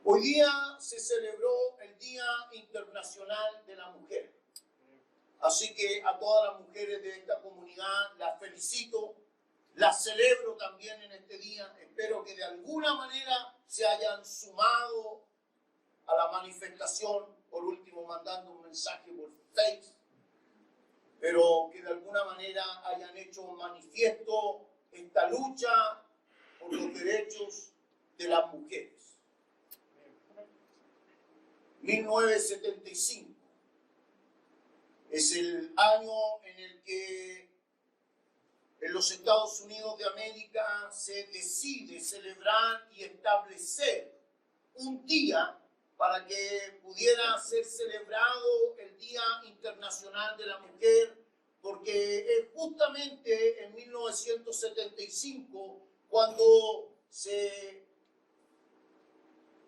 Hoy día se celebró el Día Internacional de la Mujer. Así que a todas las mujeres de esta comunidad las felicito, las celebro también en este día. Espero que de alguna manera se hayan sumado a la manifestación, por último mandando un mensaje por Facebook, pero que de alguna manera hayan hecho un manifiesto esta lucha por los derechos de las mujeres. 1975 es el año en el que en los Estados Unidos de América se decide celebrar y establecer un día para que pudiera ser celebrado el Día Internacional de la Mujer, porque es justamente en 1975 cuando se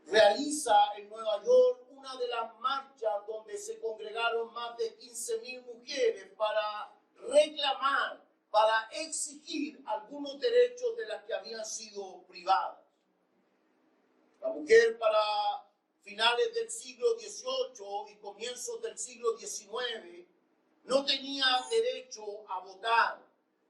realiza en Nueva York una de las marchas donde se congregaron más de 15.000 mujeres para reclamar, para exigir algunos derechos de las que habían sido privadas. La mujer para finales del siglo XVIII y comienzos del siglo XIX no tenía derecho a votar,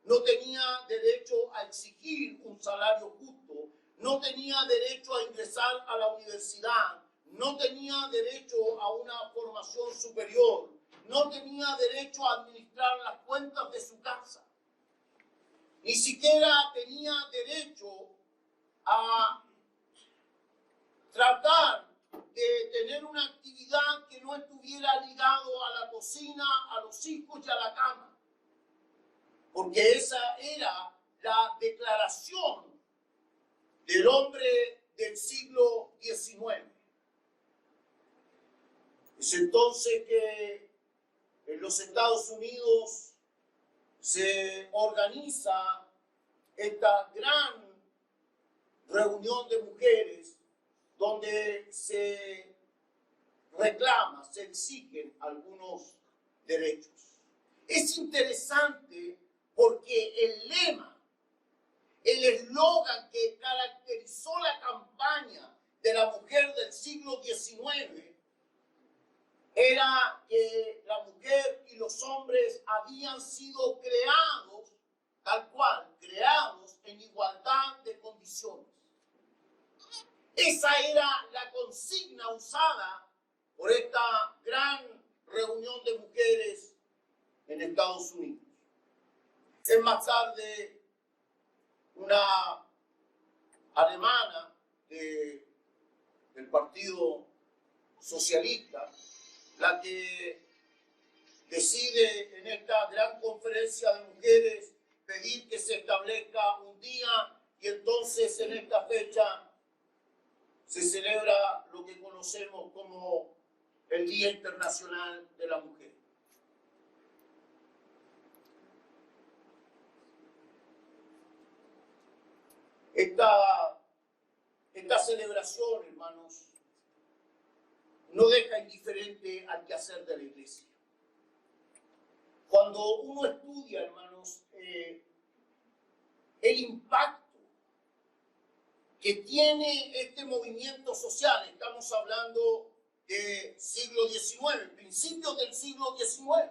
no tenía derecho a exigir un salario justo, no tenía derecho a ingresar a la universidad, no tenía derecho a una formación superior, no tenía derecho a administrar las cuentas de su casa, ni siquiera tenía derecho a tratar de tener una actividad que no estuviera ligado a la cocina, a los hijos y a la cama, porque esa era la declaración del hombre del siglo XIX. Es entonces que en los Estados Unidos se organiza esta gran reunión de mujeres donde se reclama, se exigen algunos derechos. Es interesante porque el lema, el eslogan que caracterizó la campaña de la mujer del siglo XIX era que la mujer y los hombres habían sido creados, tal cual, creados en igualdad de condiciones. Esa era la consigna usada por esta gran reunión de mujeres en Estados Unidos. Es más tarde una alemana del Partido Socialista la que decide en esta gran conferencia de mujeres pedir que se establezca un día y entonces en esta fecha se celebra lo que conocemos como el Día Internacional de la Mujer. Esta celebración, hermanos, no deja indiferente al quehacer de la iglesia. Cuando uno estudia, hermanos, el impacto que tiene este movimiento social, estamos hablando del siglo XIX, principios del siglo XIX.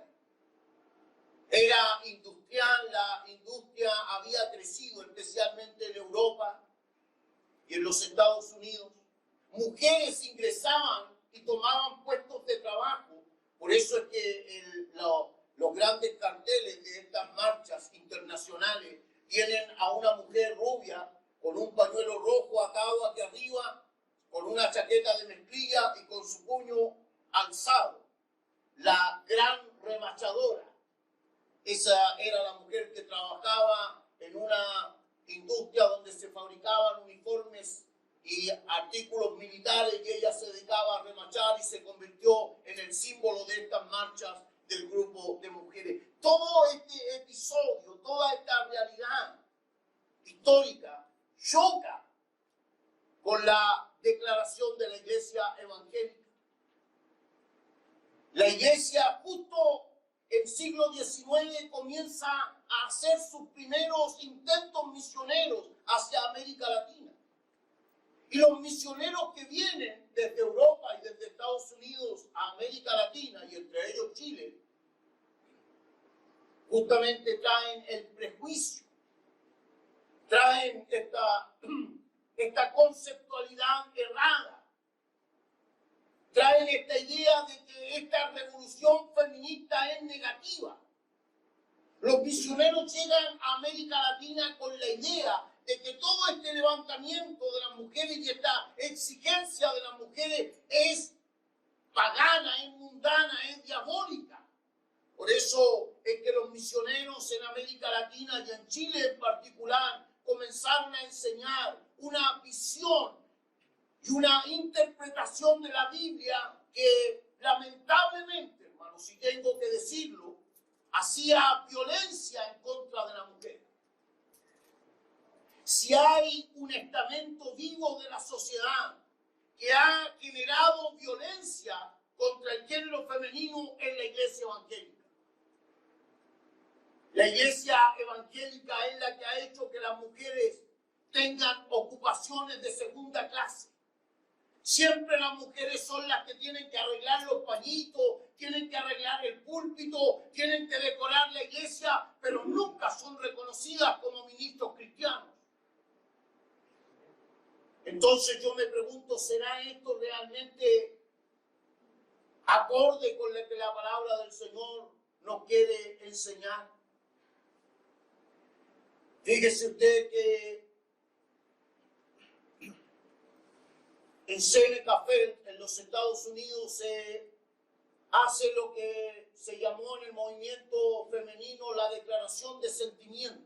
Era industrial, la industria había crecido, especialmente en Europa y en los Estados Unidos. Mujeres ingresaban y tomaban puestos de trabajo. Por eso es que los grandes carteles de estas marchas internacionales tienen a una mujer rubia con un pañuelo rojo atado aquí arriba, con una chaqueta de mezclilla y con su puño alzado. La gran remachadora. Esa era la mujer que trabajaba en una industria donde se fabricaban uniformes y artículos militares y ella se dedicaba a remachar y se convirtió en el símbolo de estas marchas del grupo de mujeres. Todo este episodio, toda esta realidad histórica choca con la declaración de la iglesia evangélica. La iglesia justo en siglo XIX comienza a hacer sus primeros intentos misioneros hacia América Latina. Y los misioneros que vienen justamente traen el prejuicio, traen esta conceptualidad errada, traen esta idea de que esta revolución feminista es negativa. Los misioneros llegan a América Latina con la idea de que todo este levantamiento de las mujeres y esta exigencia de las mujeres es pagana, es mundana, es diabólica. Por eso es que los misioneros en América Latina y en Chile en particular comenzaron a enseñar una visión y una interpretación de la Biblia que lamentablemente, hermanos, si tengo que decirlo, hacía violencia en contra de la mujer. Si hay un estamento vivo de la sociedad que ha generado violencia contra el género femenino, es la iglesia evangélica. La iglesia evangélica es la que ha hecho que las mujeres tengan ocupaciones de segunda clase. Siempre las mujeres son las que tienen que arreglar los pañitos, tienen que arreglar el púlpito, tienen que decorar la iglesia, pero nunca son reconocidas como ministros cristianos. Entonces yo me pregunto, ¿será esto realmente acorde con lo que la palabra del Señor nos quiere enseñar? Fíjese usted que en Seneca Falls, en los Estados Unidos, se hace lo que se llamó en el movimiento femenino la declaración de sentimientos.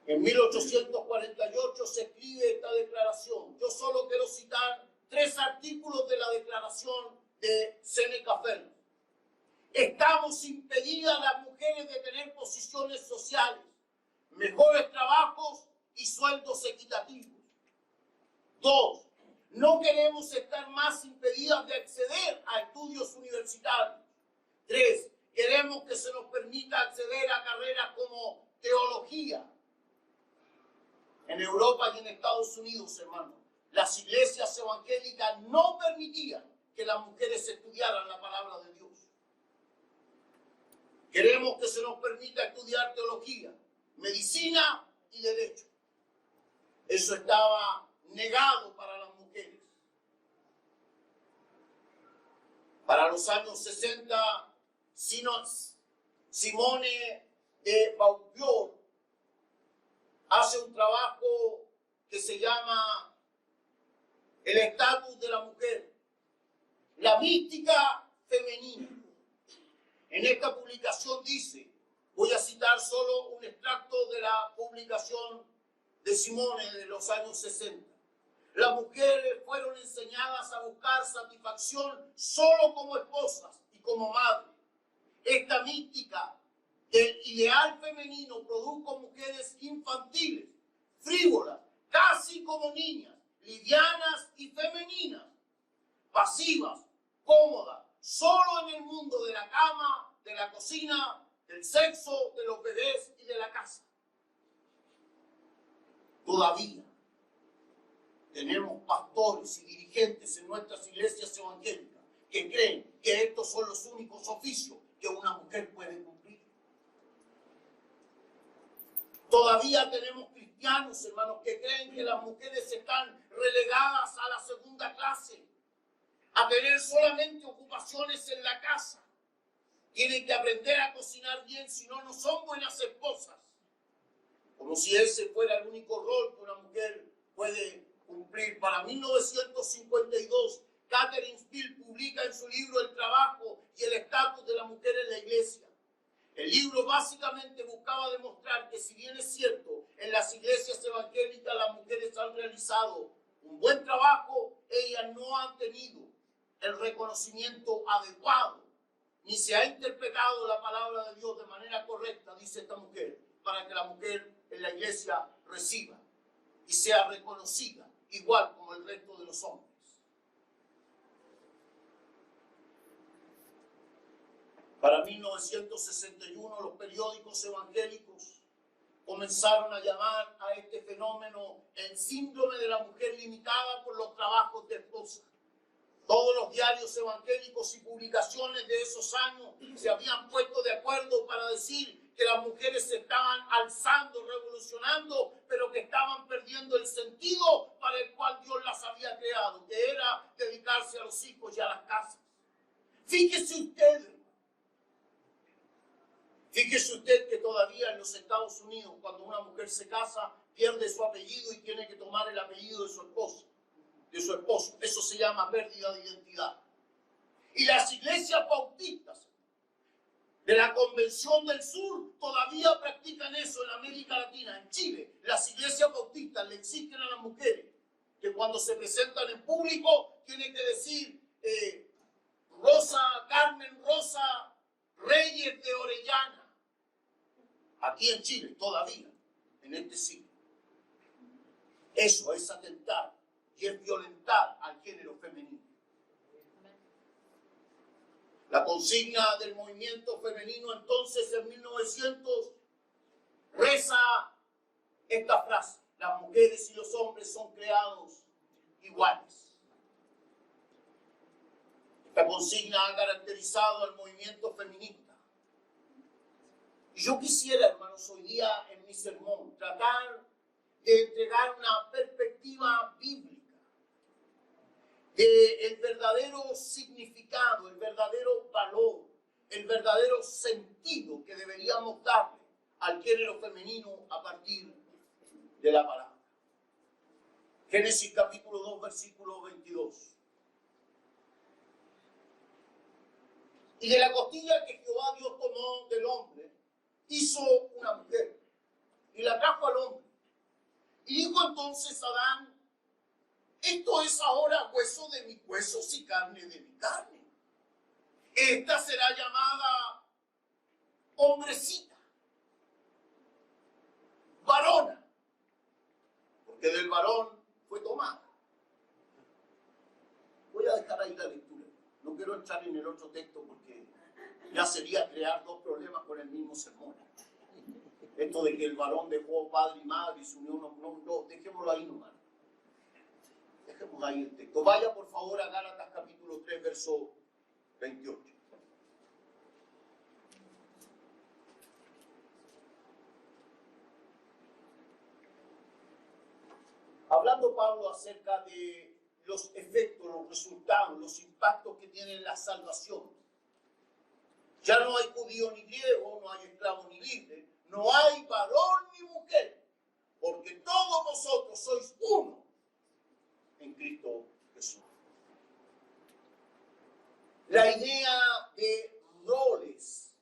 En 1848 se escribe esta declaración. Yo solo quiero citar 3 artículos de la declaración de Seneca Falls. Estamos impedidas las mujeres de tener posiciones sociales, mejores trabajos y sueldos equitativos. 2. No queremos estar más impedidas de acceder a estudios universitarios. 3. Queremos que se nos permita acceder a carreras como teología. En Europa y en Estados Unidos, hermanos, las iglesias evangélicas no permitían que las mujeres estudiaran la palabra de Dios. Queremos que se nos permita estudiar teología, medicina y derecho. Eso estaba negado para las mujeres. Para los años 60, Simone de Beauvoir hace un trabajo que se llama El estatus de la mujer, la mística femenina. En esta publicación dice, voy a citar solo un extracto de la publicación de Simone de los años 60. Las mujeres fueron enseñadas a buscar satisfacción solo como esposas y como madres. Esta mística del ideal femenino produjo mujeres infantiles, frívolas, casi como niñas, livianas y femeninas, pasivas, cómodas, solo en el mundo de la cama, de la cocina, del sexo, de los bebés y de la casa. Todavía tenemos pastores y dirigentes en nuestras iglesias evangélicas que creen que estos son los únicos oficios que una mujer puede cumplir. Todavía tenemos cristianos, hermanos, que creen que las mujeres están relegadas a la segunda clase, a tener solamente ocupaciones en la casa. Tienen que aprender a cocinar bien, si no, no son buenas esposas. Como si ese fuera el único rol que una mujer puede cumplir. Para 1952, Catherine Steele publica en su libro El trabajo y el estatus de la mujer en la iglesia. El libro básicamente buscaba demostrar que, si bien es cierto, en las iglesias evangélicas las mujeres han realizado un buen trabajo, ellas no han tenido el reconocimiento adecuado, ni se ha interpretado la palabra de Dios de manera correcta, dice esta mujer, para que la mujer en la iglesia reciba y sea reconocida igual como el resto de los hombres. Para 1961 los periódicos evangélicos comenzaron a llamar a este fenómeno el síndrome de la mujer limitada por los trabajos de esposa, Todos los diarios evangélicos y publicaciones de esos años se habían puesto de acuerdo para decir que las mujeres se estaban alzando, revolucionando, pero que estaban perdiendo el sentido para el cual Dios las había creado, que era dedicarse a los hijos y a las casas. Fíjese usted que todavía en los Estados Unidos, cuando una mujer se casa, pierde su apellido y tiene que tomar el apellido de su esposo. Eso se llama pérdida de identidad. Y las iglesias bautistas de la Convención del Sur todavía practican eso en América Latina. En Chile, las iglesias bautistas le exigen a las mujeres que cuando se presentan en público tienen que decir Carmen Rosa Reyes de Orellana. Aquí en Chile, todavía, en este siglo. Eso es atentar y es violentar al género femenino. La consigna del movimiento femenino entonces en 1900 reza esta frase: las mujeres y los hombres son creados iguales. Esta consigna ha caracterizado al movimiento feminista. Y yo quisiera, hermanos, hoy día en mi sermón tratar de entregar una perspectiva bíblica del verdadero significado, el verdadero valor, el verdadero sentido que deberíamos darle al género femenino a partir de la palabra. Génesis capítulo 2, versículo 22. Y de la costilla que Jehová Dios tomó del hombre, hizo una mujer y la trajo al hombre. Y dijo entonces Adán: esto es ahora hueso de mis huesos y carne de mi carne. Esta será llamada hombrecita, varona, porque del varón fue tomada. Voy a dejar ahí la lectura. No quiero entrar en el otro texto porque ya sería crear dos problemas con el mismo sermón. Esto de que el varón dejó padre y madre y se unió, no, dejémoslo ahí nomás. Dejemos ahí el texto. Vaya por favor a Gálatas capítulo 3, verso 28. Hablando Pablo acerca de los efectos, los resultados, los impactos que tiene la salvación. Ya no hay judío ni griego, no hay esclavo ni libre, no hay varón ni mujer, porque todos vosotros sois uno en Cristo Jesús. La idea de roles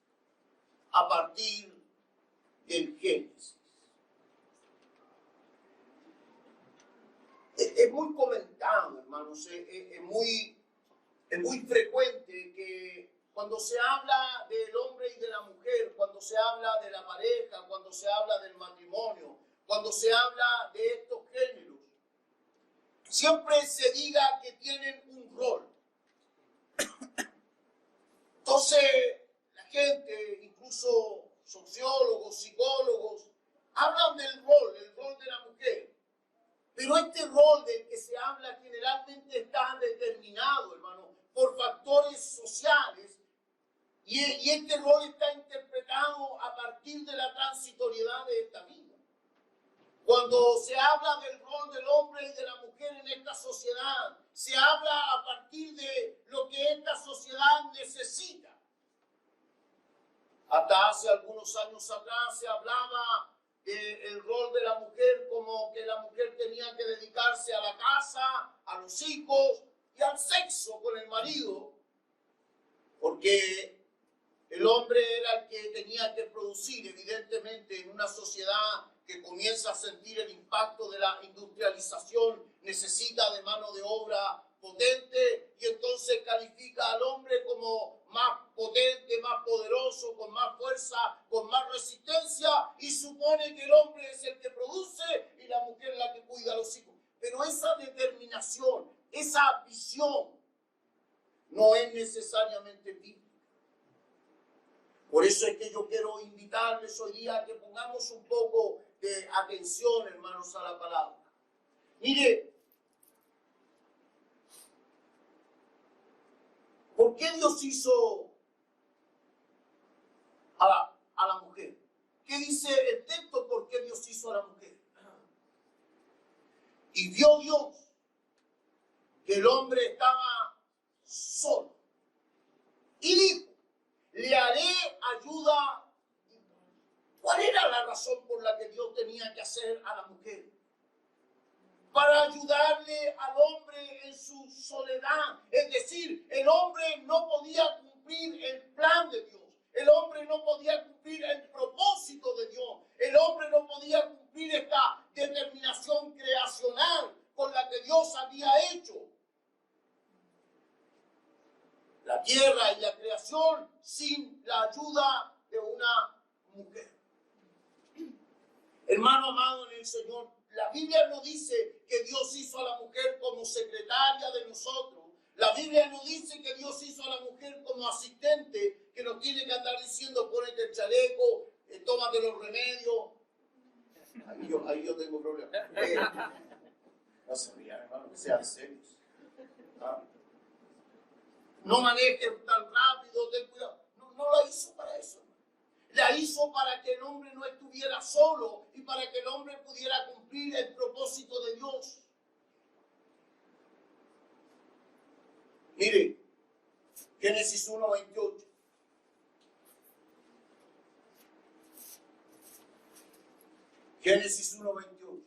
a partir del Génesis. Es muy comentado, hermanos, es muy frecuente que cuando se habla del hombre y de la mujer, cuando se habla de la pareja, cuando se habla del matrimonio, cuando se habla de estos géneros, siempre se diga que tienen un rol. Entonces, la gente, incluso sociólogos, psicólogos, hablan del rol, el rol de la mujer. Pero este rol del que se habla generalmente está determinado, hermano, por factores sociales. Y este rol está interpretado a partir de la transitoriedad de esta vida. Cuando se habla del rol del hombre y de la mujer en esta sociedad, se habla a partir de lo que esta sociedad necesita. Hasta hace algunos años atrás se hablaba del rol de la mujer como que la mujer tenía que dedicarse a la casa, a los hijos y al sexo con el marido, porque el hombre era el que tenía que producir. Evidentemente, en una sociedad que comienza a sentir el impacto de la industrialización, necesita de mano de obra potente y entonces califica al hombre como más potente, más poderoso, con más fuerza, con más resistencia, y supone que el hombre es el que produce y la mujer la que cuida a los hijos. Pero esa determinación, esa visión no es necesariamente bíblica. Por eso es que yo quiero invitarles hoy día a que pongamos un poco de atención, hermanos, a la palabra. Mire, ¿Por qué Dios hizo a la mujer? ¿Qué dice el texto? ¿Por qué Dios hizo a la mujer? Y vio Dios que el hombre estaba solo. Y dijo, le haré ayuda. ¿Cuál era la razón por la que Dios tenía que hacer a la mujer? Para ayudarle al hombre en su soledad. Es decir, el hombre no podía cumplir el plan de Dios. El hombre no podía cumplir el propósito de Dios. El hombre no podía cumplir esta determinación creacional con la que Dios había hecho la tierra y la creación sin la ayuda de una mujer. Hermano amado en el Señor, la Biblia no dice que Dios hizo a la mujer como secretaria de nosotros. La Biblia no dice que Dios hizo a la mujer como asistente que nos tiene que andar diciendo ponete el chaleco, tómate los remedios. Ahí yo tengo problemas. No se rían, hermano, que sean serios. No manejes tan rápido, ten cuidado. No la hizo para eso. La hizo para que el hombre no estuviera solo y para que el hombre pudiera cumplir el propósito de Dios. Mire, Génesis 1:28. Génesis 1:28.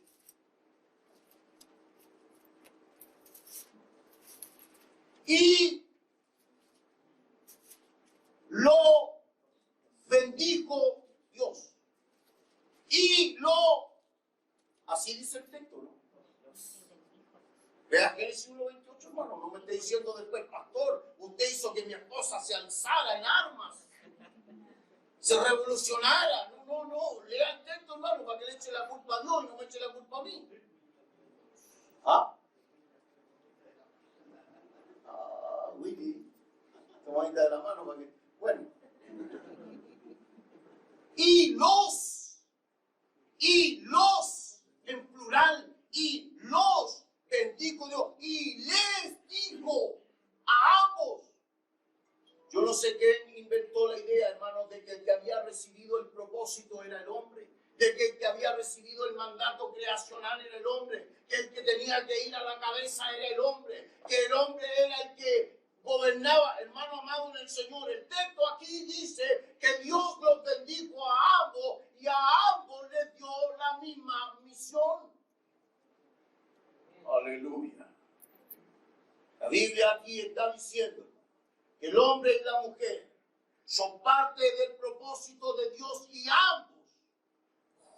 Y lo bendijo Dios. Y así dice el texto, ¿no? Vea Génesis 1:28, hermano. No me esté diciendo después, pastor, usted hizo que mi esposa se alzara en armas, se revolucionara. No. Lea el texto, hermano, para que le eche la culpa a Dios y no me eche la culpa a mí. Willy, tomadita de la mano para que. Bueno. Y los, en plural, y los bendijo Dios, y les dijo a ambos. Yo no sé quién inventó la idea, hermanos, de que el que había recibido el propósito era el hombre, de que el que había recibido el mandato creacional era el hombre, que el que tenía que ir a la cabeza era el hombre, que el hombre era el que gobernaba. Hermano amado en el Señor, el texto aquí dice que Dios los bendijo a ambos y a ambos les dio la misma misión. Aleluya. La Biblia aquí está diciendo que el hombre y la mujer son parte del propósito de Dios y ambos,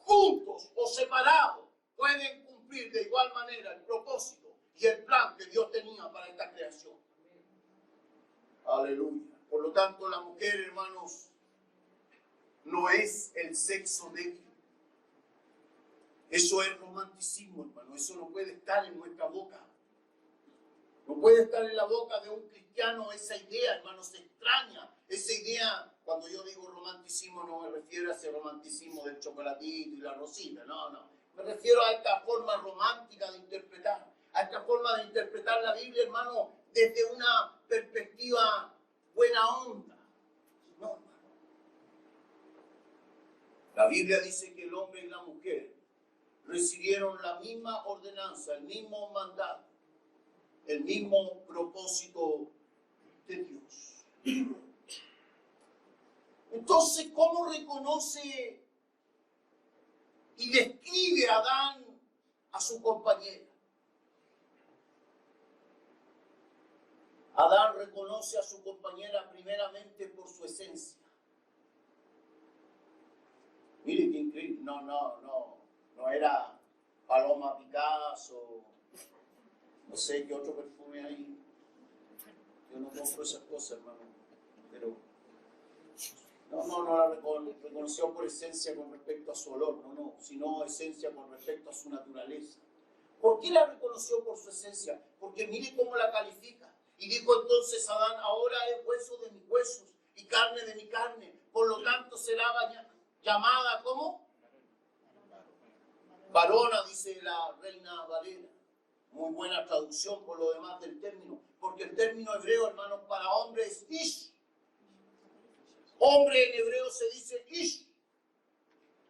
juntos o separados, pueden cumplir de igual manera el propósito y el plan que Dios tenía para esta creación. Aleluya. Por lo tanto, la mujer, hermanos, no es el sexo débil. Eso es romanticismo, hermano. Eso no puede estar en nuestra boca. No puede estar en la boca de un cristiano esa idea, hermanos, extraña. Esa idea, cuando yo digo romanticismo, no me refiero a ese romanticismo del chocolatito y la rosita. No. Me refiero a esta forma romántica de interpretar. A esta forma de interpretar la Biblia, hermano, desde una perspectiva buena onda. No, hermano. La Biblia dice que el hombre y la mujer recibieron la misma ordenanza, el mismo mandato, el mismo propósito de Dios. Entonces, ¿cómo reconoce y describe Adán a su compañera? Adán reconoce a su compañera primeramente por su esencia. Mire qué increíble. No era Paloma Picasso, no sé qué otro perfume hay. Yo no compro esas cosas, hermano. Pero no la reconoció por esencia con respecto a su olor, sino esencia con respecto a su naturaleza. ¿Por qué la reconoció por su esencia? Porque mire cómo la califica. Y dijo entonces Adán, ahora es hueso de mis huesos y carne de mi carne. Por lo tanto será llamada, ¿cómo? Varona, dice la Reina Valera. muy buena traducción por lo demás del término, porque el término hebreo, hermanos, para hombre es ish. Hombre en hebreo se dice ish.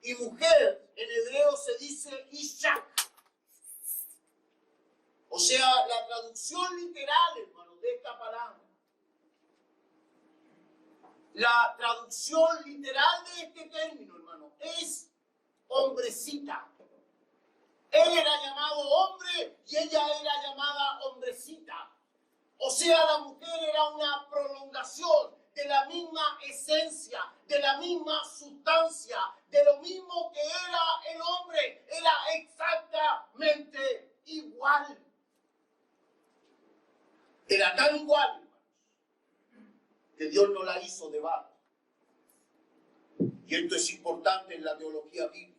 Y mujer en hebreo se dice ishak. O sea, la traducción literal, hermanos, de esta palabra. La traducción literal de este término, hermano, es hombrecita. Él era llamado hombre y ella era llamada hombrecita. O sea, la mujer era una prolongación de la misma esencia, de la misma sustancia, de lo mismo que era el hombre. Era exactamente igual. Era tan igual, hermanos, que Dios no la hizo de barro. Y esto es importante en la teología bíblica.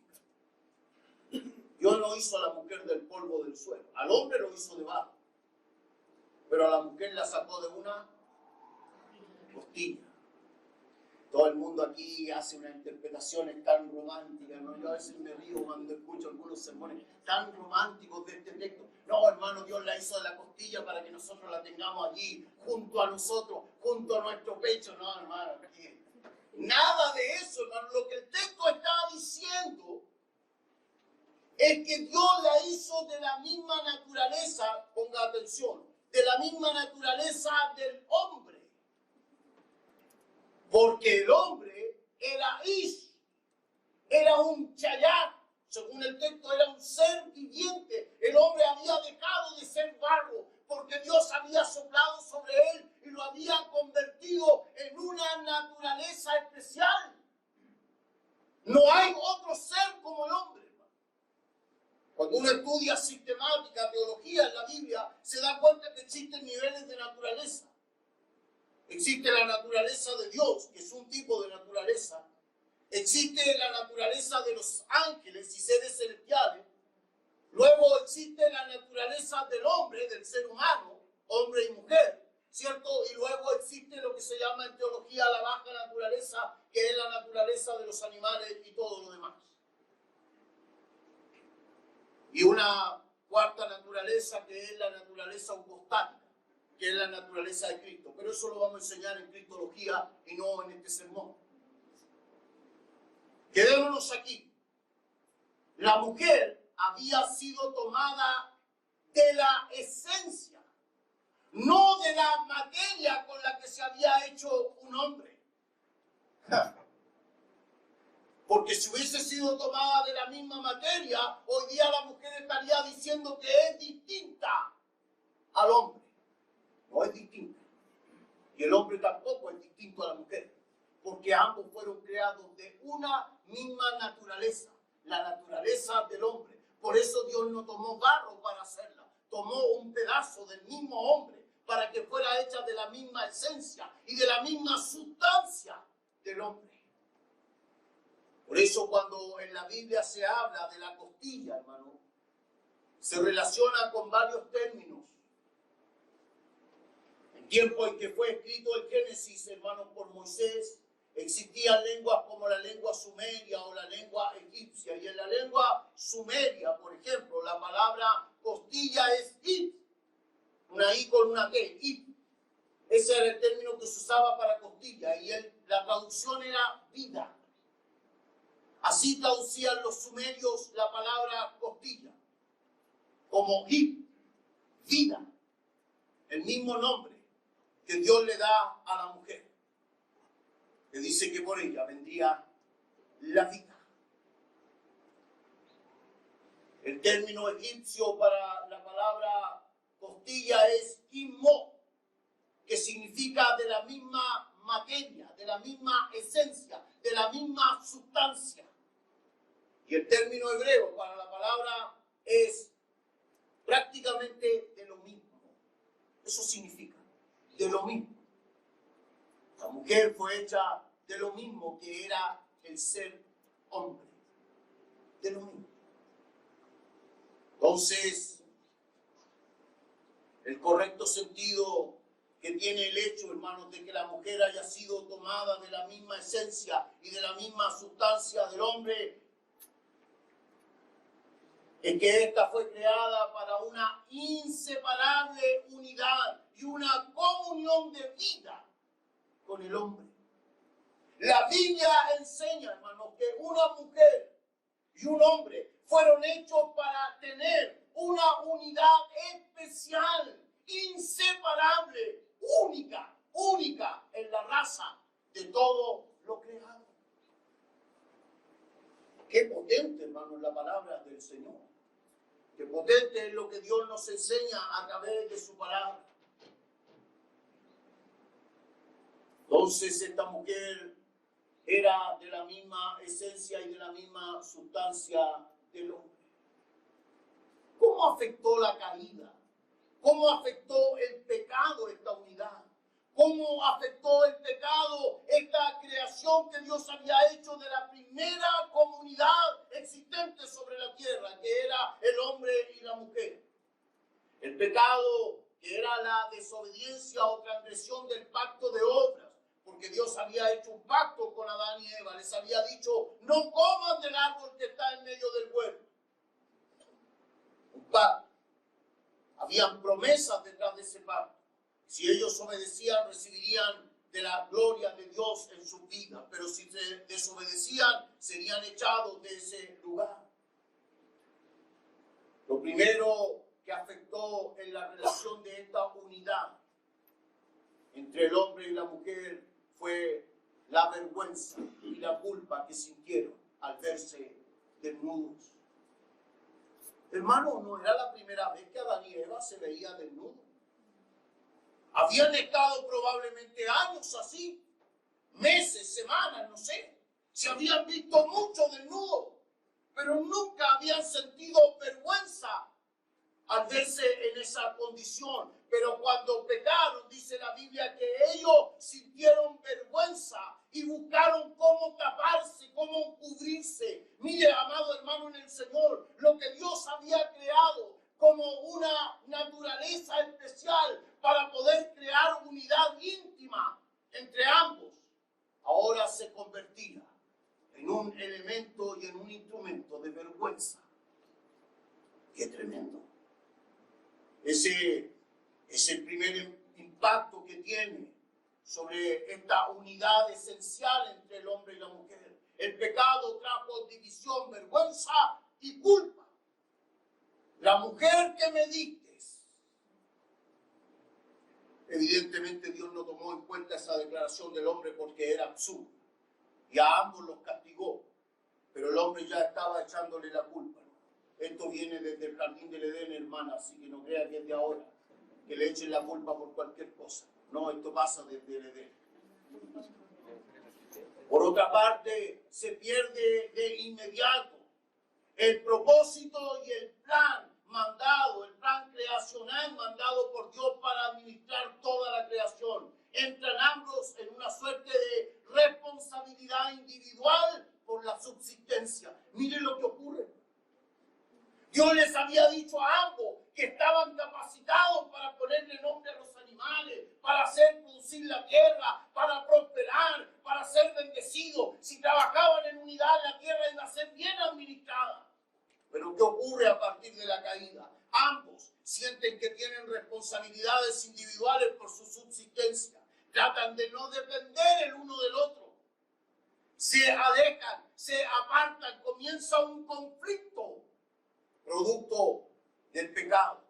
Dios no hizo a la mujer del polvo del suelo. Al hombre lo hizo de barro. Pero a la mujer la sacó de una costilla. Todo el mundo aquí hace unas interpretaciones tan románticas, ¿no? Yo a veces me río cuando escucho algunos sermones tan románticos de este texto. No, hermano, Dios la hizo de la costilla para que nosotros la tengamos allí, junto a nosotros, junto a nuestro pecho. No, hermano, nada de eso, hermano. Lo que el texto está diciendo es que Dios la hizo de la misma naturaleza, ponga atención, de la misma naturaleza del hombre. Porque el hombre era Ish, era un chayat, según el texto era un ser viviente. El hombre había dejado de ser barro porque Dios había soplado sobre él y lo había convertido en una naturaleza especial. No hay otro ser como el hombre. Cuando uno estudia sistemática, teología en la Biblia, se da cuenta que existen niveles de naturaleza. Existe la naturaleza de Dios, que es un tipo de naturaleza. Existe la naturaleza de los ángeles y seres celestiales. Luego existe la naturaleza del hombre, del ser humano, hombre y mujer, ¿cierto? Y luego existe lo que se llama en teología la baja naturaleza, que es la naturaleza de los animales y todo lo demás. Y una cuarta naturaleza que es la naturaleza hipostática, que es la naturaleza de Cristo. Pero eso lo vamos a enseñar en Cristología y no en este sermón. Quedémonos aquí. La mujer había sido tomada de la esencia, no de la materia con la que se había hecho un hombre. Porque si hubiese sido tomada de la misma materia, hoy día la mujer estaría diciendo que es distinta al hombre. No es distinta. Y el hombre tampoco es distinto a la mujer. Porque ambos fueron creados de una misma naturaleza. La naturaleza del hombre. Por eso Dios no tomó barro para hacerla. Tomó un pedazo del mismo hombre para que fuera hecha de la misma esencia y de la misma sustancia del hombre. Por eso cuando en la Biblia se habla de la costilla, hermano, se relaciona con varios términos. En tiempo en que fue escrito el Génesis, hermano, por Moisés, existían lenguas como la lengua sumeria o la lengua egipcia. Y en la lengua sumeria, por ejemplo, la palabra costilla es it. Una i con una t, it. Ese era el término que se usaba para costilla. Y la traducción era vida. Así traducían los sumerios la palabra costilla, como hip, vida, el mismo nombre que Dios le da a la mujer, que dice que por ella vendría la vida. El término egipcio para la palabra costilla es immo, que significa de la misma materia, de la misma esencia, de la misma sustancia. Y el término hebreo para la palabra es prácticamente de lo mismo. Eso significa, de lo mismo. La mujer fue hecha de lo mismo que era el ser hombre. De lo mismo. Entonces, el correcto sentido que tiene el hecho, hermanos, de que la mujer haya sido tomada de la misma esencia y de la misma sustancia del hombre, es que ésta fue creada para una inseparable unidad y una comunión de vida con el hombre. La Biblia enseña, hermanos, que una mujer y un hombre fueron hechos para tener una unidad especial, inseparable, única en la raza de todo lo creado. Qué potente, hermanos, la palabra del Señor. Qué potente es lo que Dios nos enseña a través de su palabra. Entonces esta mujer era de la misma esencia y de la misma sustancia del hombre. ¿Cómo afectó la caída? ¿Cómo afectó el pecado esta unidad? ¿Cómo afectó el pecado esta creación que Dios había hecho de la primera comunidad existente sobre la tierra, que era el hombre y la mujer? El pecado, que era la desobediencia o transgresión del pacto de obras, porque Dios había hecho un pacto con Adán y Eva, les había dicho, no coman del árbol que está en medio del huerto. Un pacto. Habían promesas detrás de ese pacto. Si ellos obedecían, recibirían de la gloria de Dios en su vida, pero si se desobedecían, serían echados de ese lugar. Lo primero que afectó en la relación de esta unidad entre el hombre y la mujer fue la vergüenza y la culpa que sintieron al verse desnudos. Hermano, no era la primera vez que Adán y Eva se veían desnudos. Habían estado probablemente años así, meses, semanas, no sé. Se habían visto mucho desnudos, pero nunca habían sentido vergüenza al verse en esa condición. Pero cuando pecaron, dice la Biblia, que ellos sintieron vergüenza y buscaron cómo taparse, cómo cubrirse. Mire, amado hermano en el Señor, lo que Dios había creado como una naturaleza especial para poder crear unidad íntima entre ambos, ahora se convertía en un elemento y en un instrumento de vergüenza. ¡Qué tremendo! Ese es el primer impacto que tiene sobre esta unidad esencial entre el hombre y la mujer. El pecado trajo división, vergüenza y culpa. La mujer que me diste. Evidentemente Dios no tomó en cuenta esa declaración del hombre porque era absurda. Y a ambos los castigó. Pero el hombre ya estaba echándole la culpa. Esto viene desde el jardín del Edén, hermana, así que no crea que es de ahora, que le echen la culpa por cualquier cosa. No, esto pasa desde el Edén. Por otra parte, se pierde de inmediato el propósito y el plan mandado, el plan creacional mandado por Dios para administrar toda la creación. Entran ambos en una suerte de responsabilidad individual por la subsistencia. Mire lo que ocurre. Dios les había dicho a ambos que estaban capacitados para ponerle nombre a los animales, para hacer producir la tierra, para prosperar, para ser bendecidos. Si trabajaban en unidad, la tierra iba a ser bien administrada. Pero ¿qué ocurre a partir de la caída? Ambos sienten que tienen responsabilidades individuales por su subsistencia. Tratan de no depender el uno del otro. Se alejan, se apartan, comienza un conflicto producto del pecado.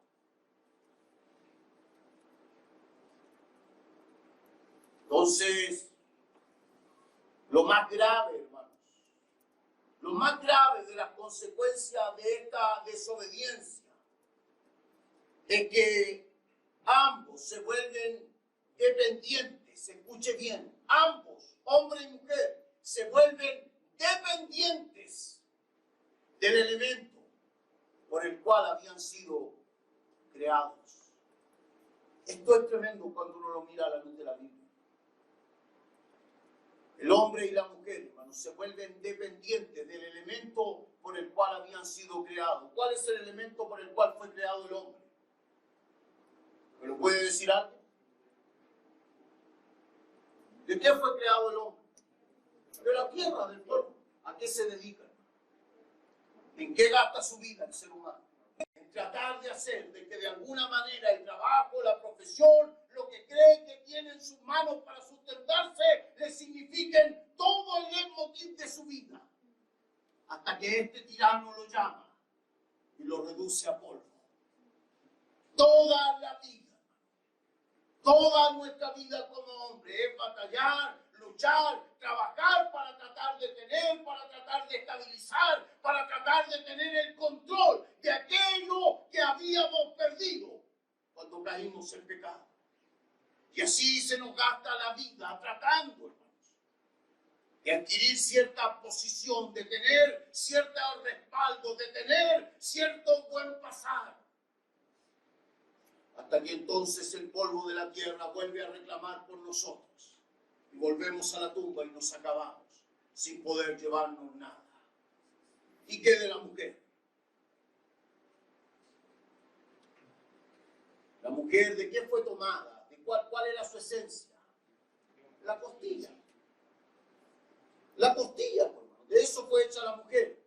Entonces, lo más grave, hermanos, lo más grave de las consecuencias de esta desobediencia es que ambos se vuelven dependientes. Escuche bien, ambos, hombre y mujer, se vuelven dependientes del elemento por el cual habían sido creados. Esto es tremendo cuando uno lo mira a la luz de la Biblia. El hombre y la mujer, hermanos, se vuelven dependientes del elemento por el cual habían sido creados. ¿Cuál es el elemento por el cual fue creado el hombre? ¿Me lo puede decir algo? ¿De qué fue creado el hombre? De la tierra, del polvo. ¿A qué se dedica? ¿En qué gasta su vida el ser humano? En tratar de hacer de que de alguna manera el trabajo, la profesión, lo que cree que tiene en sus manos para sustentarse, le signifiquen todo el leitmotiv de su vida. Hasta que este tirano lo llama y lo reduce a polvo. Toda la vida, toda nuestra vida como hombre es batallar, luchar, trabajar para tratar de tener, para tratar de estabilizar, para tratar de tener el control de aquello que habíamos perdido cuando caímos en pecado. Y así se nos gasta la vida tratando, hermanos, de adquirir cierta posición, de tener cierto respaldo, de tener cierto buen pasar. Hasta que entonces el polvo de la tierra vuelve a reclamar por nosotros. Y volvemos a la tumba y nos acabamos sin poder llevarnos nada. ¿Y qué de la mujer? La mujer, ¿de qué fue tomada? ¿De cuál era su esencia? La costilla. La costilla, hermano. De eso fue hecha la mujer.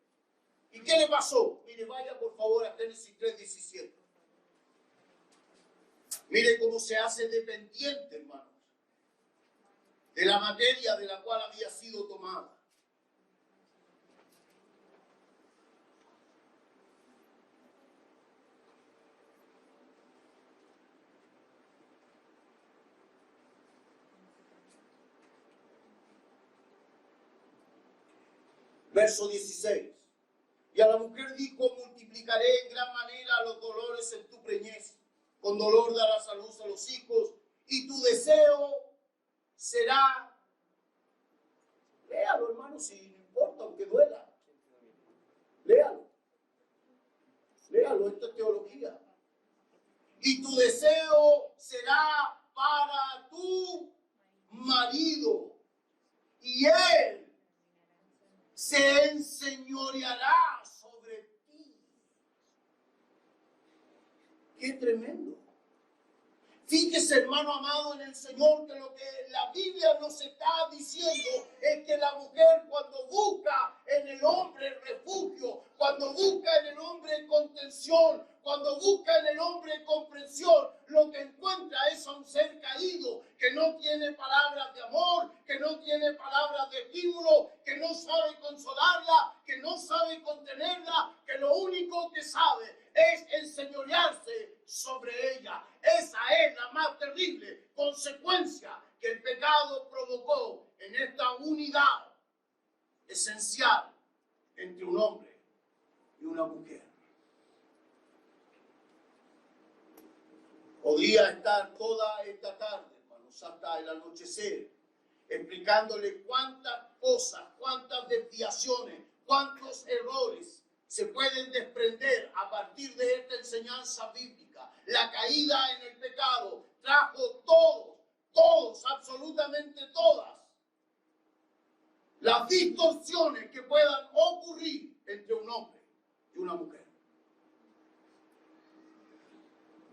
¿Y qué le pasó? Mire, vaya por favor a Génesis 3:17. Mire cómo se hace dependiente, hermanos, de la materia de la cual había sido tomada. Verso 16. Y a la mujer dijo: multiplicaré en gran manera los dolores en tu preñez. Con dolor darás a luz a los hijos, y tu deseo será... Léalo, hermano, si no importa, aunque duela. Léalo. Léalo, esto es teología. Y tu deseo será para tu marido, y él se enseñoreará sobre ti. ¡Qué tremendo! Fíjese, hermano amado en el Señor, que lo que la Biblia nos está diciendo es que la mujer, cuando busca en el hombre refugio, cuando busca en el hombre contención, cuando busca en el hombre comprensión, lo que encuentra es a un ser caído, que no tiene palabras de amor, que no tiene palabras de estímulo, que no sabe consolarla, que no sabe contenerla, que lo único que sabe es enseñorearse sobre ella. Esa es la más terrible consecuencia que el pecado provocó en esta unidad esencial entre un hombre y una mujer. Podría estar toda esta tarde, hermanos, hasta el anochecer, explicándole cuántas cosas, cuántas desviaciones, cuántos errores se pueden desprender a partir de esta enseñanza bíblica. La caída en el pecado trajo todos, absolutamente todas las distorsiones que puedan ocurrir entre un hombre y una mujer.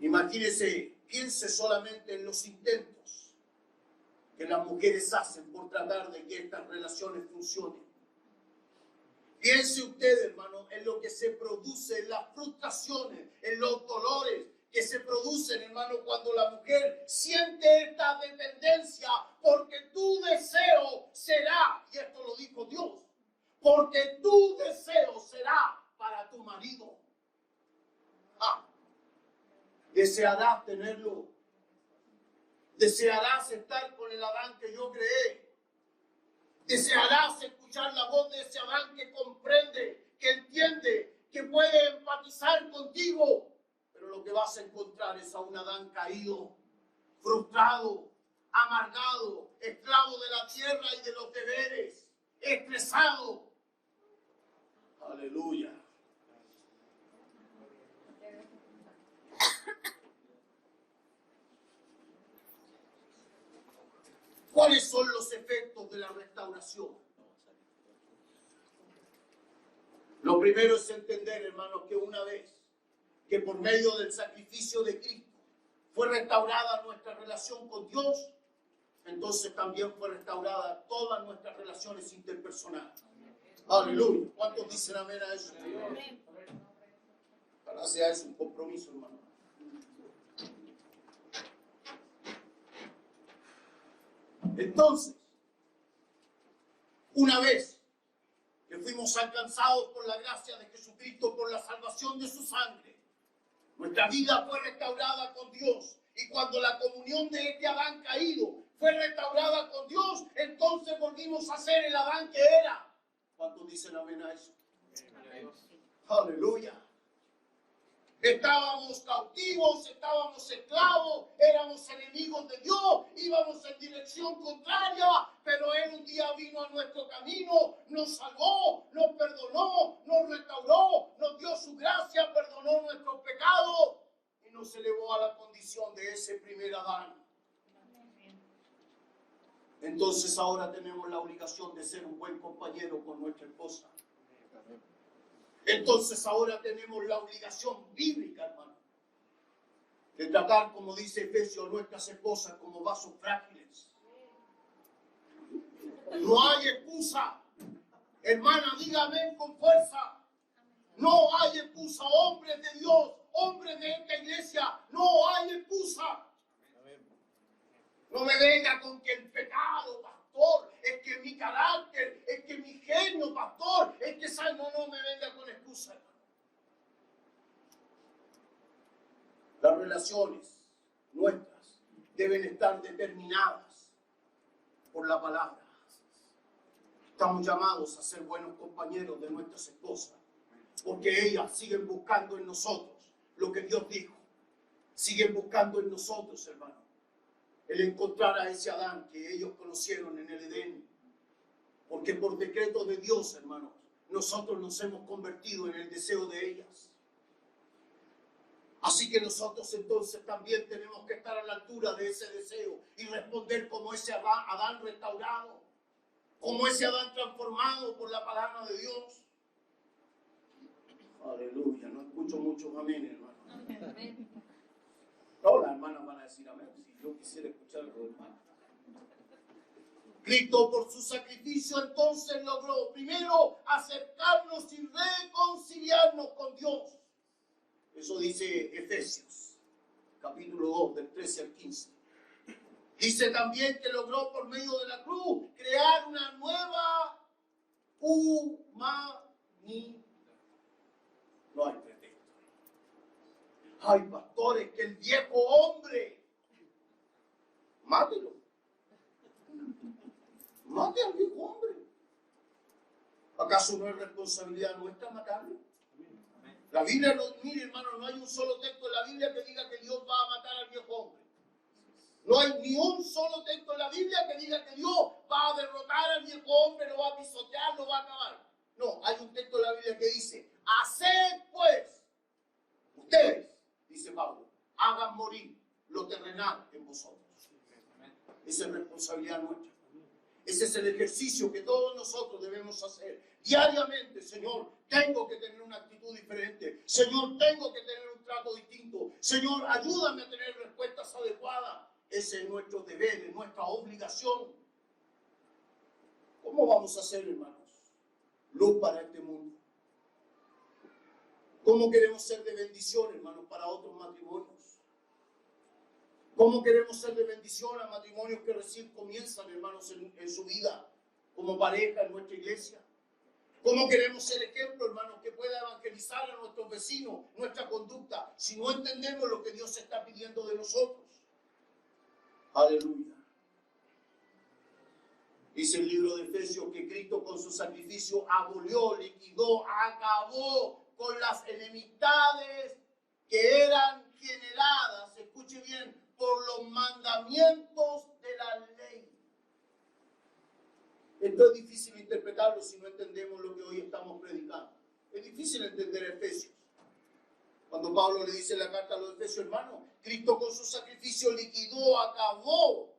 Imagínese, piense solamente en los intentos que las mujeres hacen por tratar de que estas relaciones funcionen. Piense usted, hermano, en lo que se produce, en las frustraciones, en los dolores que se producen, hermano, cuando la mujer siente esta dependencia, porque tu deseo será, y esto lo dijo Dios, porque tu deseo será para tu marido. Desearás tenerlo. Desearás estar con el Adán que yo creé. Desearás escuchar la voz de ese Adán que comprende, que entiende, que puede empatizar contigo. Pero lo que vas a encontrar es a un Adán caído, frustrado, amargado, esclavo de la tierra y de los deberes, estresado. Aleluya. ¿Cuáles son los efectos de la restauración? Lo primero es entender, hermanos, que una vez que por medio del sacrificio de Cristo fue restaurada nuestra relación con Dios, entonces también fue restaurada todas nuestras relaciones interpersonales. Aleluya. ¿Cuántos dicen amén a eso? Para sea eso un compromiso, hermano. Entonces, una vez que fuimos alcanzados por la gracia de Jesucristo, por la salvación de su sangre, nuestra vida fue restaurada con Dios. Y cuando la comunión de este Adán caído fue restaurada con Dios, entonces volvimos a ser el Adán que era. ¿Cuántos dicen amén a eso? Aleluya. Estábamos cautivos, estábamos esclavos, éramos enemigos de Dios, íbamos en dirección contraria, pero Él un día vino a nuestro camino, nos salvó, nos perdonó, nos restauró, nos dio su gracia, perdonó nuestros pecados y nos elevó a la condición de ese primer Adán. Entonces ahora tenemos la obligación de ser un buen compañero con nuestra esposa. Entonces ahora tenemos la obligación bíblica, hermano, de tratar, como dice Efesios, nuestras esposas como vasos frágiles. No hay excusa. Hermana, dígame con fuerza. No hay excusa, hombres de Dios, hombres de esta iglesia, no hay excusa. No me venga con que el pecado, pastor, es que mi carácter, es que mi genio, pastor, es que no me venga con excusa, hermano. Las relaciones nuestras deben estar determinadas por la palabra. Estamos llamados a ser buenos compañeros de nuestras esposas, porque ellas siguen buscando en nosotros lo que Dios dijo. Siguen buscando en nosotros, hermano, el encontrar a ese Adán que ellos conocieron en el Edén. Porque por decreto de Dios, hermanos, nosotros nos hemos convertido en el deseo de ellas. Así que nosotros entonces también tenemos que estar a la altura de ese deseo y responder como ese Adán restaurado, como ese Adán transformado por la palabra de Dios. Aleluya, no escucho muchos amén, hermano. No, las hermanas van a decir amén. Si yo quisiera escuchar a los hermanos. Cristo por su sacrificio entonces logró primero acercarnos y reconciliarnos con Dios. Eso dice Efesios, capítulo 2, del 13 al 15. Dice también que logró por medio de la cruz crear una nueva humanidad. No hay pretexto. Hay pastores que el viejo hombre, mátelo. Mate al viejo hombre. ¿Acaso no es responsabilidad nuestra matarlo? La Biblia, mire hermano, no hay un solo texto en la Biblia que diga que Dios va a matar al viejo hombre. No hay ni un solo texto en la Biblia que diga que Dios va a derrotar al viejo hombre, lo va a pisotear, lo va a acabar. No, hay un texto en la Biblia que dice, haced pues, ustedes, dice Pablo, hagan morir lo terrenal en vosotros. Esa es responsabilidad nuestra. Ese es el ejercicio que todos nosotros debemos hacer diariamente. Señor, tengo que tener una actitud diferente. Señor, tengo que tener un trato distinto. Señor, ayúdame a tener respuestas adecuadas. Ese es nuestro deber, es nuestra obligación. ¿Cómo vamos a hacer, hermanos, luz para este mundo? ¿Cómo queremos ser de bendición, hermanos, para otros matrimonios? ¿Cómo queremos ser de bendición a matrimonios que recién comienzan, hermanos, en su vida como pareja en nuestra iglesia? ¿Cómo queremos ser ejemplo, hermanos, que pueda evangelizar a nuestros vecinos nuestra conducta si no entendemos lo que Dios está pidiendo de nosotros? Aleluya. Dice el libro de Efesios que Cristo con su sacrificio abolió, liquidó, acabó con las enemistades que eran generadas, escuche bien, por los mandamientos de la ley. Esto es difícil interpretarlo si no entendemos lo que hoy estamos predicando. Es difícil entender Efesios. Cuando Pablo le dice en la carta a los Efesios, hermano, Cristo con su sacrificio liquidó, acabó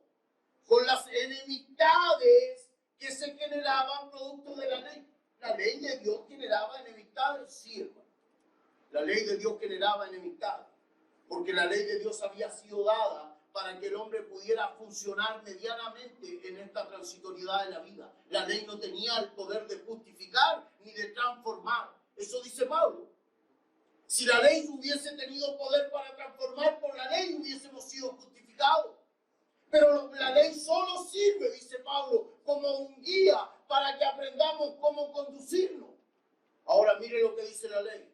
con las enemistades que se generaban producto de la ley. La ley de Dios generaba enemistades, sí, hermano. La ley de Dios generaba enemistades, porque la ley de Dios había sido dada para que el hombre pudiera funcionar medianamente en esta transitoriedad de la vida. La ley no tenía el poder de justificar ni de transformar. Eso dice Pablo. Si la ley hubiese tenido poder para transformar, por la ley hubiésemos sido justificados. Pero la ley solo sirve, dice Pablo, como un guía para que aprendamos cómo conducirnos. Ahora mire lo que dice la ley.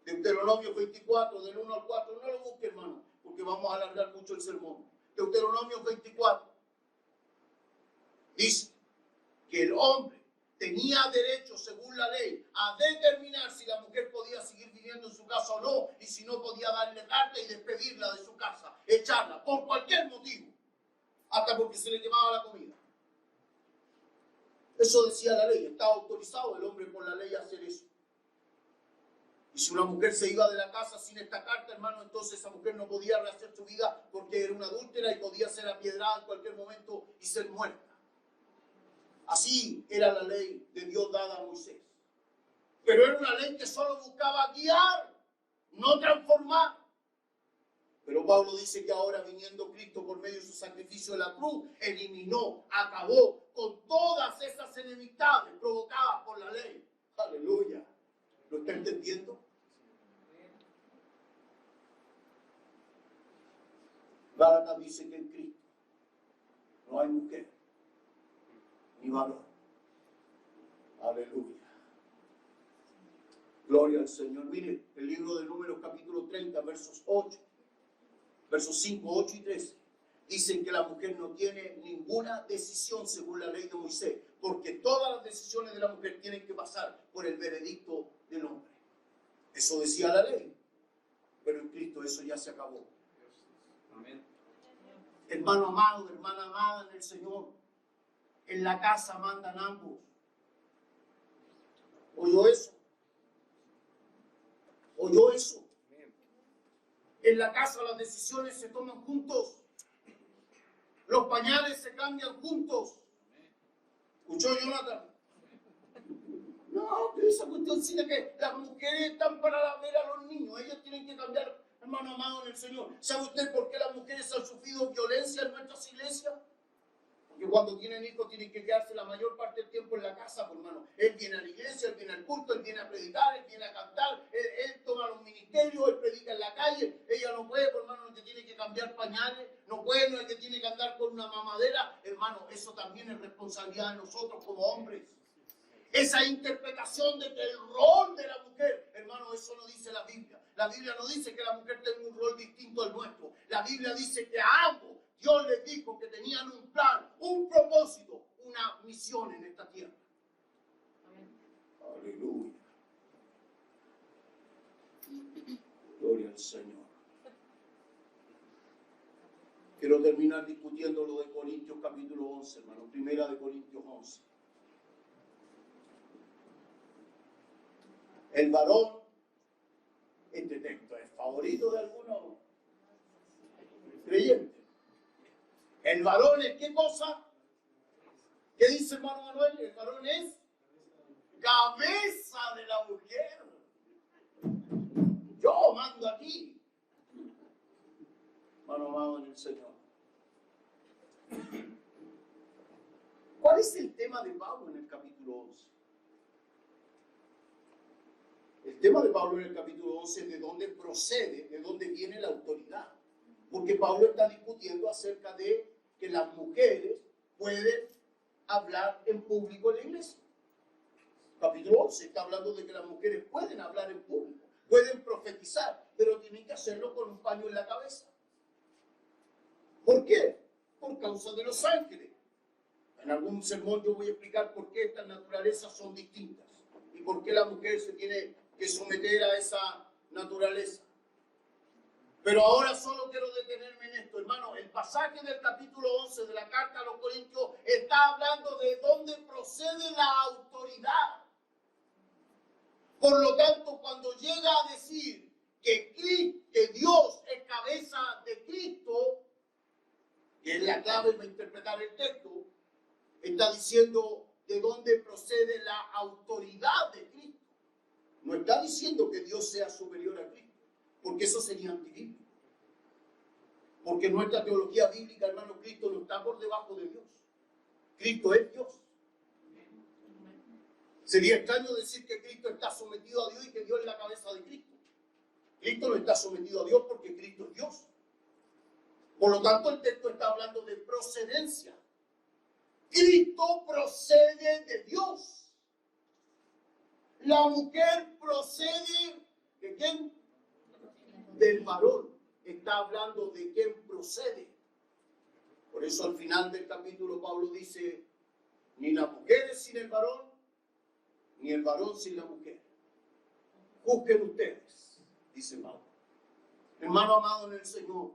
Deuteronomio 24, del 1 al 4. No lo busque, hermano, porque vamos a alargar mucho el sermón. Deuteronomio 24 dice que el hombre tenía derecho, según la ley, a determinar si la mujer podía seguir viviendo en su casa o no, y si no podía darle carta y despedirla de su casa, echarla, por cualquier motivo, hasta porque se le quemaba la comida. Eso decía la ley, estaba autorizado el hombre por la ley a hacer eso. Y si una mujer se iba de la casa sin esta carta, hermano, entonces esa mujer no podía rehacer su vida porque era una adúltera y podía ser apiedrada en cualquier momento y ser muerta. Así era la ley de Dios dada a Moisés. Pero era una ley que solo buscaba guiar, no transformar. Pero Pablo dice que ahora, viniendo Cristo por medio de su sacrificio de la cruz, eliminó, acabó con todas esas enemistades provocadas por la ley. Aleluya. ¿Lo está entendiendo? Gálatas dice que en Cristo no hay mujer ni varón. Aleluya. Gloria al Señor. Mire, el libro de Números capítulo 30, versos 8, versos 5, 8 y 13. Dicen que la mujer no tiene ninguna decisión según la ley de Moisés, porque todas las decisiones de la mujer tienen que pasar por el veredicto del hombre. Eso decía la ley, pero en Cristo eso ya se acabó. Amén. Hermano amado, hermana amada en el Señor, en la casa mandan ambos. ¿Oyó eso? ¿Oyó eso? En la casa las decisiones se toman juntos. Los pañales se cambian juntos. ¿Escuchó, Jonathan? No, pero esa cuestión sí de que las mujeres están para ver a los niños. Ellos tienen que cambiar, hermano amado en el Señor. ¿Sabe usted por qué las mujeres han sufrido violencia en nuestras iglesias? Porque cuando tienen hijos tienen que quedarse la mayor parte del tiempo en la casa, pues, hermano. Él viene a la iglesia, él viene al culto, él viene a predicar, él viene a cantar, él toma los ministerios, él predica en la calle. Ella no puede, pues, hermano, el que tiene que cambiar pañales, no puede, no el que tiene que andar con una mamadera. Hermano, eso también es responsabilidad de nosotros como hombres. Esa interpretación de que el rol de la mujer, hermano, eso no dice la Biblia. La Biblia no dice que la mujer tenga un rol distinto al nuestro. La Biblia dice que a ambos Dios les dijo que tenían un plan, un propósito, una misión en esta tierra. Amén. Aleluya. Gloria al Señor. Quiero terminar discutiendo lo de Corintios capítulo 11, hermano. Primera de Corintios 11. El varón, este texto es favorito de algunos creyentes. El varón es ¿qué cosa? ¿Qué dice hermano Manuel? El varón es cabeza de la mujer. Yo mando aquí. Hermano amado en el Señor. ¿Cuál es el tema de Pablo en el capítulo 11? El tema de Pablo en el capítulo 11 es de dónde procede, de dónde viene la autoridad. Porque Pablo está discutiendo acerca de que las mujeres pueden hablar en público en la iglesia. Capítulo 11 está hablando de que las mujeres pueden hablar en público, pueden profetizar, pero tienen que hacerlo con un paño en la cabeza. ¿Por qué? Por causa de los ángeles. En algún sermón yo voy a explicar por qué estas naturalezas son distintas y por qué la mujer se tiene que someter a esa naturaleza. Pero ahora solo quiero detenerme en esto, hermano. El pasaje del capítulo 11 de la carta a los Corintios está hablando de dónde procede la autoridad. Por lo tanto, cuando llega a decir que Dios es cabeza de Cristo, que es la clave para interpretar el texto, está diciendo de dónde procede la autoridad de Cristo. No está diciendo que Dios sea superior a Cristo, porque eso sería antibíblico. Porque nuestra teología bíblica, hermano, Cristo no está por debajo de Dios. Cristo es Dios. Sería extraño decir que Cristo está sometido a Dios y que Dios es la cabeza de Cristo. Cristo no está sometido a Dios porque Cristo es Dios. Por lo tanto, el texto está hablando de procedencia. Cristo procede de Dios. La mujer procede ¿de quién? Del varón. Está hablando de quién procede. Por eso al final del capítulo Pablo dice, ni la mujer es sin el varón, ni el varón sin la mujer. Juzguen ustedes, dice Pablo. Hermano amado en el Señor,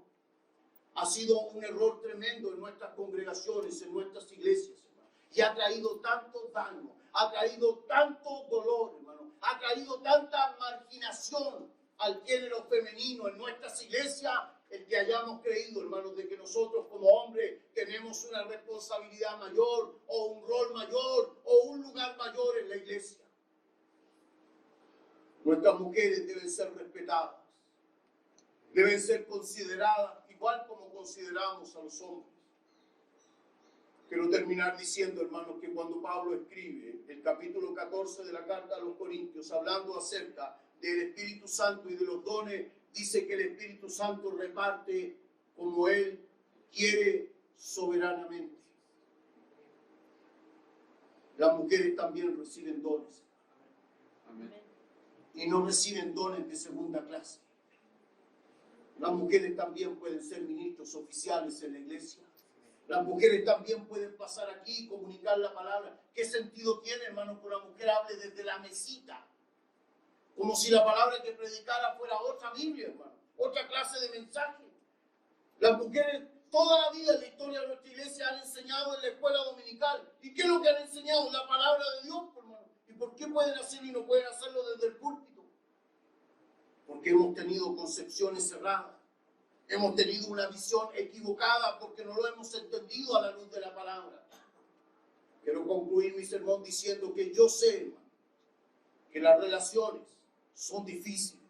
ha sido un error tremendo en nuestras congregaciones, en nuestras iglesias, hermano. Y ha traído tanto daño, ha traído tanto dolor, hermano. Ha traído tanta marginación al género femenino en nuestras iglesias, el que hayamos creído, hermanos, de que nosotros como hombres tenemos una responsabilidad mayor, o un rol mayor, o un lugar mayor en la iglesia. Nuestras mujeres deben ser respetadas, deben ser consideradas igual como consideramos a los hombres. Quiero terminar diciendo, hermanos, que cuando Pablo escribe el capítulo 14 de la carta a los Corintios, hablando acerca del Espíritu Santo y de los dones, dice que el Espíritu Santo reparte como Él quiere soberanamente. Las mujeres también reciben dones. Amén. Y no reciben dones de segunda clase. Las mujeres también pueden ser ministros oficiales en la iglesia. Las mujeres también pueden pasar aquí y comunicar la palabra. ¿Qué sentido tiene, hermano, que una mujer hable desde la mesita? Como si la palabra que predicara fuera otra Biblia, hermano. Otra clase de mensaje. Las mujeres toda la vida en la historia de nuestra iglesia han enseñado en la escuela dominical. ¿Y qué es lo que han enseñado? La palabra de Dios, hermano. ¿Y por qué pueden hacerlo y no pueden hacerlo desde el púlpito? Porque hemos tenido concepciones cerradas. Hemos tenido una visión equivocada porque no lo hemos entendido a la luz de la palabra. Quiero concluir mi sermón diciendo que yo sé, hermano, que las relaciones son difíciles.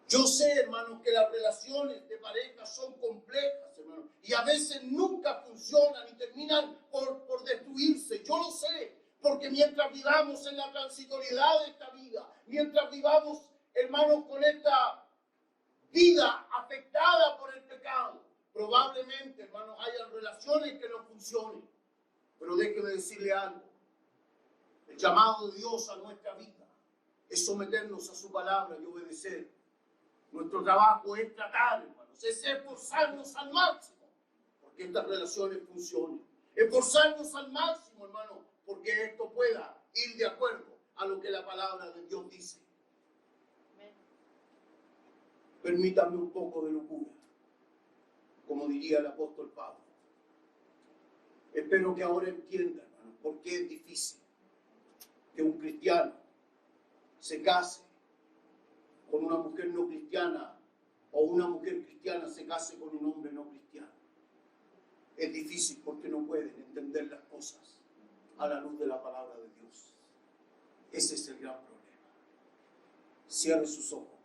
Yo sé, hermano, que las relaciones de pareja son complejas, hermano, y a veces nunca funcionan y terminan por destruirse. Yo lo sé, porque mientras vivamos en la transitoriedad de esta vida, mientras vivamos, hermano, con esta vida afectada por el pecado, probablemente, hermano, hayan relaciones que no funcionen. Pero déjeme decirle algo. El llamado de Dios a nuestra vida es someternos a su palabra y obedecer. Nuestro trabajo es tratar, hermanos, es esforzarnos al máximo porque estas relaciones funcionen. Esforzarnos al máximo, hermano, porque esto pueda ir de acuerdo a lo que la palabra de Dios dice. Permítanme un poco de locura, como diría el apóstol Pablo. Espero que ahora entiendan, hermano, por qué es difícil que un cristiano se case con una mujer no cristiana o una mujer cristiana se case con un hombre no cristiano. Es difícil porque no pueden entender las cosas a la luz de la palabra de Dios. Ese es el gran problema. Cierre sus ojos.